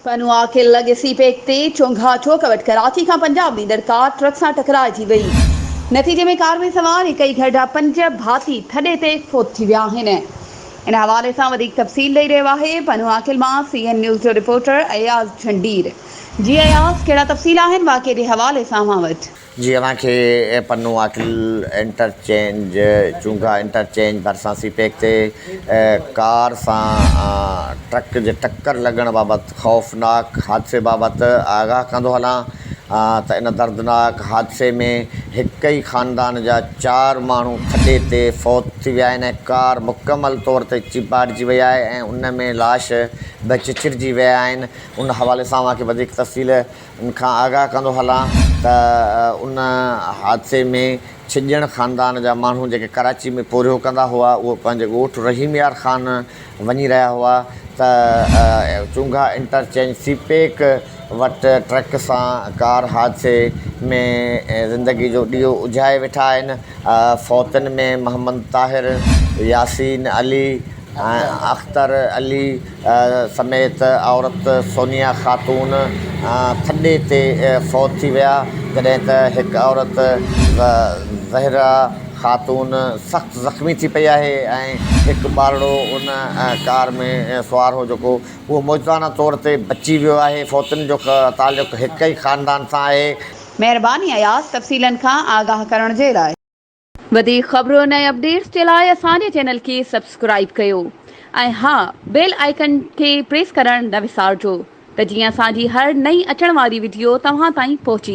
पनुआ खे लॻे सीपेक ते चोंघा चौक वटि कराची खां पंजाब ईंदड़ कार ट्रक सां टकराइजी वई। नतीजे में कार में सवार हिक ई घर जा 5 भाती थॾे ते फोत थी विया आहिनि। इन हवाले सां वधीक तफ़सील ॾेई रहियो आहे पनुआ मां CN न्यूज़ जो रिपोर्टर अयाज़ झंडीर। जी अयाज़, कहिड़ा तफ़सील आहिनि वाक़े जे हवाले सां मां वटि? जी असांखे पन्नू आकिल इंटरचेंज चूंगा इंटरचेंज भरिसां सीपेक ते कार सां ट्रक जे टक्कर लॻण बाबति ख़ौफ़नाक हादसे बाबति आगाह कंदो हलां त इन दर्दनाक हादसे में हिक ई ख़ानदान जा 4 माण्हू थॾे ते फ़ौत थी विया आहिनि। कार मुकमल तौर ते चिपाड़जी वई आहे ऐं उन में लाश बि चिचिड़जी विया आहिनि। उन हवाले सां मूंखे वधीक तफ़सील खां आगाह कंदो हलां त उन हादसे में छिॼण ख़ानदान जा माण्हू जेके कराची में पोरियो कंदा हुआ उहो पंहिंजे ॻोठु रहीम यार ख़ान वञी रहिया हुआ त चूंगा इंटरचेंज सीपेक वटि ट्रक सां कार हादसे में ज़िंदगी जो ॾीओ उझाए वेठा आहिनि। फ़ौतनि में मोहम्मद ताहिर, यासीन अली, अख्तर अली समेत औरत सोनिया ख़ातून थॾे ते फ़ौत थी विया, जॾहिं त हिकु औरत ज़हरा ख़ातून सख़्तु ज़ख़्मी थी पई आहे ऐं हिकु ॿारड़ो उन कार में सुवारु हो जेको उहो मौजूदाना तौर ते बची वियो आहे। फ़ौतनि जो ताल्लुक़ु हिक ई ख़ानदान सां आहे। महिरबानी अयाज़ तफ़सीलनि खां आगाह करण जे लाइ। वधीक ख़बरूं ऐं अपडेट्स जे लाइ असांजे चैनल खे सब्सक्राइब कयो ऐं हा, बेल आइकन खे प्रेस करणु न विसारिजो त जीअं असांजी हर नई अचण वारी वीडियो तव्हां ताईं पहुची